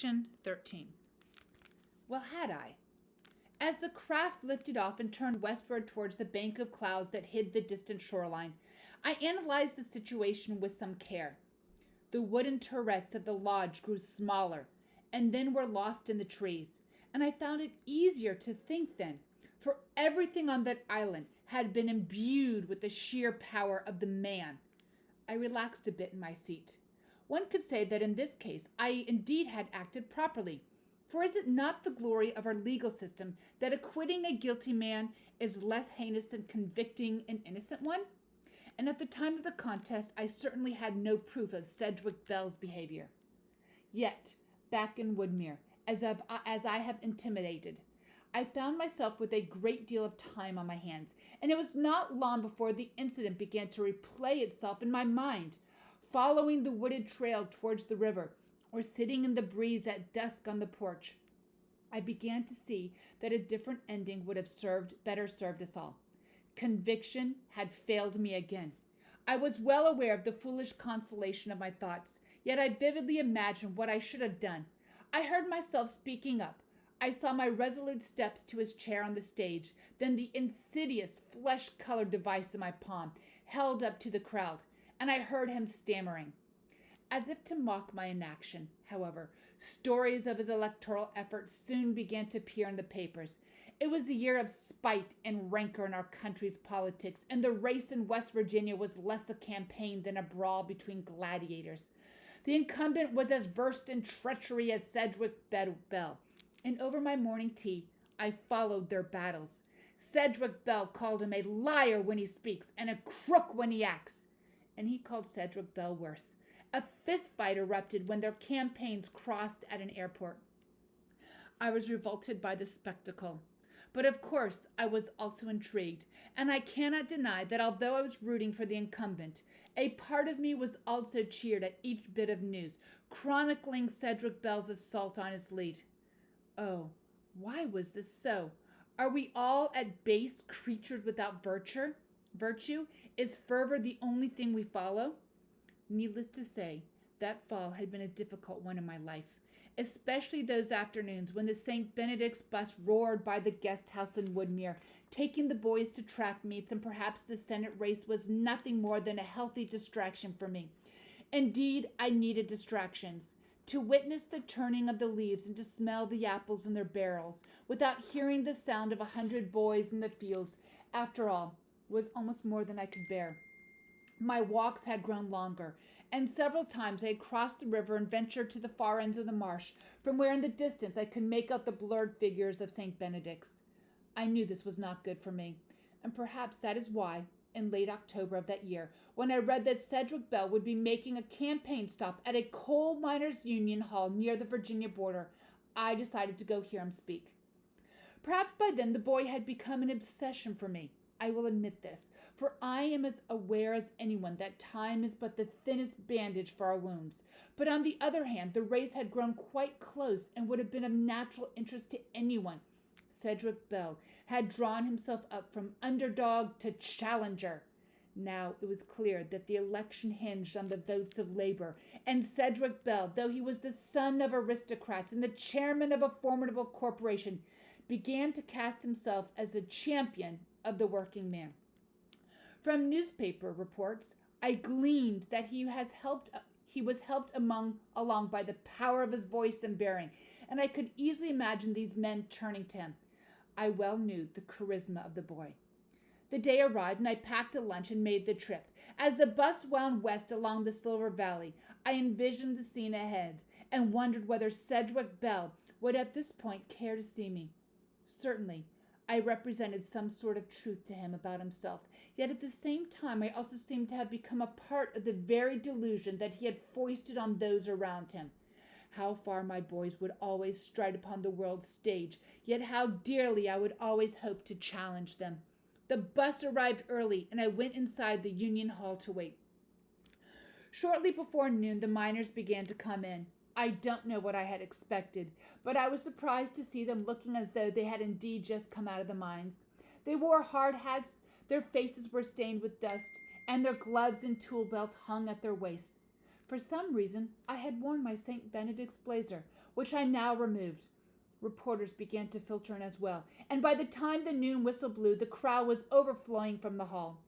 Section 13. Well, had I? As the craft lifted off and turned westward towards the bank of clouds that hid the distant shoreline, I analyzed the situation with some care. The wooden turrets of the lodge grew smaller and then were lost in the trees, and I found it easier to think then, for everything on that island had been imbued with the sheer power of the man. I relaxed a bit in my seat. One could say that in this case I indeed had acted properly. For is it not the glory of our legal system that acquitting a guilty man is less heinous than convicting an innocent one? And at the time of the contest, I certainly had no proof of Sedgwick Bell's behavior. Yet, back in Woodmere, as I have intimated, I found myself with a great deal of time on my hands, and it was not long before the incident began to replay itself in my mind, following the wooded trail towards the river, or sitting in the breeze at dusk on the porch. I began to see that a different ending would have better served us all. Conviction had failed me again. I was well aware of the foolish consolation of my thoughts, yet I vividly imagined what I should have done. I heard myself speaking up. I saw my resolute steps to his chair on the stage, then the insidious flesh-colored device in my palm, held up to the crowd, and I heard him stammering. As if to mock my inaction, however, stories of his electoral efforts soon began to appear in the papers. It was the year of spite and rancor in our country's politics, and the race in West Virginia was less a campaign than a brawl between gladiators. The incumbent was as versed in treachery as Sedgwick Bell, and over my morning tea I followed their battles. Sedgwick Bell called him a liar when he speaks and a crook when he acts, and he called Sedgwick Bell worse. A fistfight erupted when their campaigns crossed at an airport. I was revolted by the spectacle, but of course I was also intrigued, and I cannot deny that although I was rooting for the incumbent, a part of me was also cheered at each bit of news, chronicling Sedgwick Bell's assault on his lead. Oh, why was this so? Are we all at base creatures without virtue? Is fervor the only thing we follow? Needless to say, that fall had been a difficult one in my life, especially those afternoons when the St. Benedict's bus roared by the guest house in Woodmere, taking the boys to track meets, and perhaps the Senate race was nothing more than a healthy distraction for me. Indeed, I needed distractions. To witness the turning of the leaves and to smell the apples in their barrels without hearing the sound of 100 boys in the fields, after all, was almost more than I could bear. My walks had grown longer, and several times I had crossed the river and ventured to the far ends of the marsh, from where in the distance I could make out the blurred figures of St. Benedict's. I knew this was not good for me, and perhaps that is why, in late October of that year, when I read that Sedgwick Bell would be making a campaign stop at a coal miners' union hall near the Virginia border, I decided to go hear him speak. Perhaps by then the boy had become an obsession for me. I will admit this, for I am as aware as anyone that time is but the thinnest bandage for our wounds. But on the other hand, the race had grown quite close and would have been of natural interest to anyone. Sedgwick Bell had drawn himself up from underdog to challenger. Now it was clear that the election hinged on the votes of labor, and Sedgwick Bell, though he was the son of aristocrats and the chairman of a formidable corporation, began to cast himself as the champion of the working man. From newspaper reports, I gleaned that he was helped along by the power of his voice and bearing, and I could easily imagine these men turning to him. I well knew the charisma of the boy. The day arrived, and I packed a lunch and made the trip. As the bus wound west along the Silver Valley, I envisioned the scene ahead and wondered whether Sedgwick Bell would at this point care to see me. Certainly, I represented some sort of truth to him about himself, yet at the same time I also seemed to have become a part of the very delusion that he had foisted on those around him. How far my boys would always stride upon the world's stage, yet how dearly I would always hope to challenge them. The bus arrived early, and I went inside the Union Hall to wait. Shortly before noon, the miners began to come in. I don't know what I had expected, but I was surprised to see them looking as though they had indeed just come out of the mines. They wore hard hats, their faces were stained with dust, and their gloves and tool belts hung at their waists. For some reason, I had worn my St. Benedict's blazer, which I now removed. Reporters began to filter in as well, and by the time the noon whistle blew, the crowd was overflowing from the hall.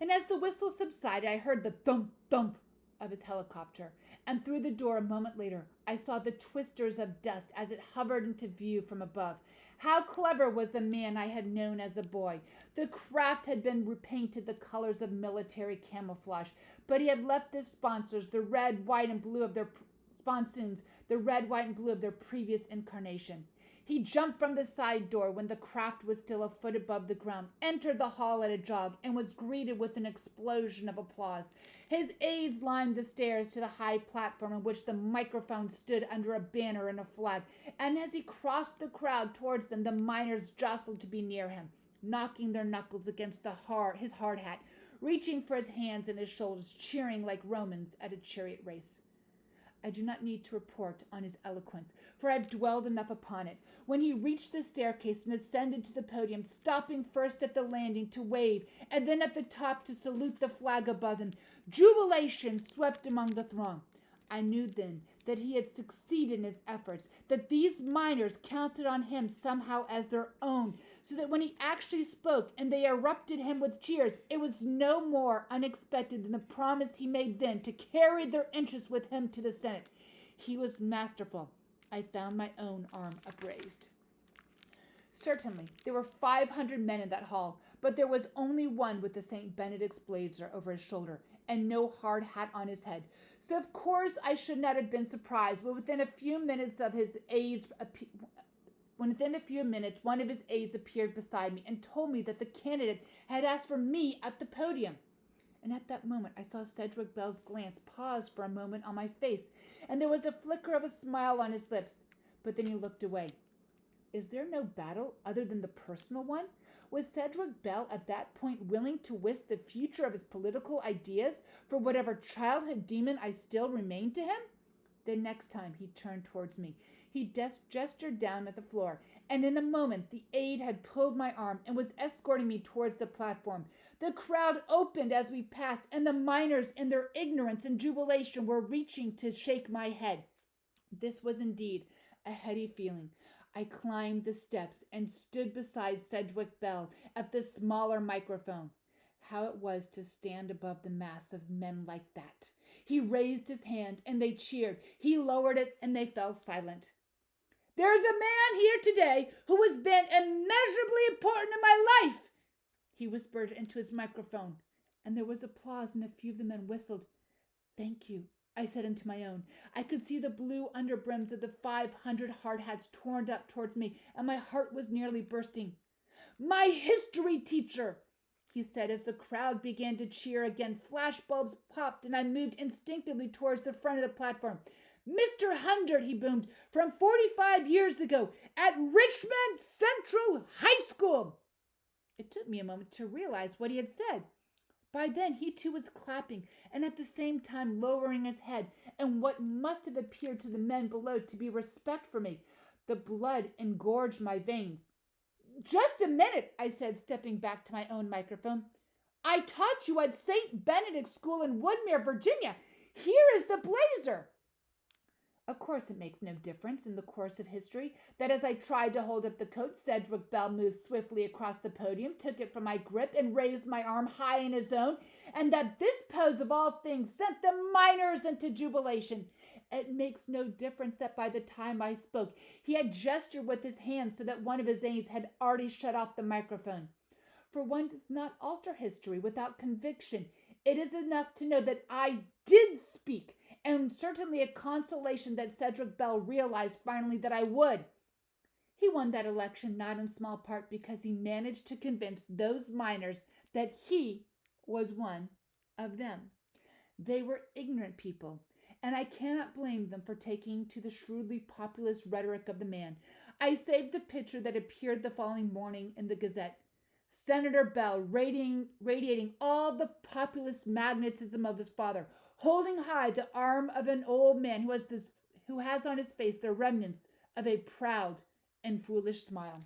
And as the whistle subsided, I heard the thump thump of his helicopter, and through the door a moment later, I saw the twisters of dust as it hovered into view from above. How clever was the man I had known as a boy. The craft had been repainted the colors of military camouflage, but he had left the sponsors the red, white, and blue of their sponsoons, the red, white, and blue of their previous incarnation. He jumped from the side door when the craft was still a foot above the ground, entered the hall at a jog, and was greeted with an explosion of applause. His aides lined the stairs to the high platform in which the microphone stood under a banner and a flag, and as he crossed the crowd towards them, the miners jostled to be near him, knocking their knuckles against his hard hat, reaching for his hands and his shoulders, cheering like Romans at a chariot race. I do not need to report on his eloquence, for I have dwelled enough upon it. When he reached the staircase and ascended to the podium, stopping first at the landing to wave, and then at the top to salute the flag above him, jubilation swept among the throng. I knew then that he had succeeded in his efforts, that these miners counted on him somehow as their own, so that when he actually spoke and they erupted him with cheers, it was no more unexpected than the promise he made then to carry their interests with him to the Senate. He was masterful. I found my own arm upraised. Certainly, there were 500 men in that hall, but there was only one with the St. Benedict's blazer over his shoulder and no hard hat on his head. So of course I should not have been surprised when within a few minutes one of his aides appeared beside me and told me that the candidate had asked for me at the podium. And at that moment I saw Cedric Bell's glance pause for a moment on my face, and there was a flicker of a smile on his lips. But then he looked away. Is there no battle other than the personal one? Was Cedric Bell at that point willing to risk the future of his political ideas for whatever childhood demon I still remained to him? The next time he turned towards me, he gestured down at the floor, and in a moment the aide had pulled my arm and was escorting me towards the platform. The crowd opened as we passed, and the miners in their ignorance and jubilation were reaching to shake my head. This was indeed a heady feeling. I climbed the steps and stood beside Cedric Bell at the smaller microphone. How it was to stand above the mass of men like that. He raised his hand and they cheered. He lowered it and they fell silent. There's a man here today who has been immeasurably important in my life, he whispered into his microphone, and there was applause and a few of the men whistled. Thank you, I said into my own. I could see the blue underbrims of the 500 hard hats torn up towards me, and my heart was nearly bursting. My history teacher, he said as the crowd began to cheer again. Flashbulbs popped, and I moved instinctively towards the front of the platform. Mr. Hundred, he boomed, from 45 years ago at Richmond Central High School. It took me a moment to realize what he had said. By then, he too was clapping and at the same time lowering his head, and what must have appeared to the men below to be respect for me. The blood engorged my veins. Just a minute, I said, stepping back to my own microphone. I taught you at St. Benedict's School in Woodmere, Virginia. Here is the blazer. Of course, it makes no difference in the course of history that as I tried to hold up the coat, Cedric Bell moved swiftly across the podium, took it from my grip, and raised my arm high in his own, and that this pose of all things sent the miners into jubilation. It makes no difference that by the time I spoke, he had gestured with his hand so that one of his aides had already shut off the microphone. For one does not alter history without conviction. It is enough to know that I did speak, and certainly a consolation that Cedric Bell realized finally that I would. He won that election not in small part because he managed to convince those miners that he was one of them. They were ignorant people, and I cannot blame them for taking to the shrewdly populist rhetoric of the man. I saved the picture that appeared the following morning in the Gazette. Senator Bell radiating all the populist magnetism of his father, holding high the arm of an old man who has on his face the remnants of a proud and foolish smile.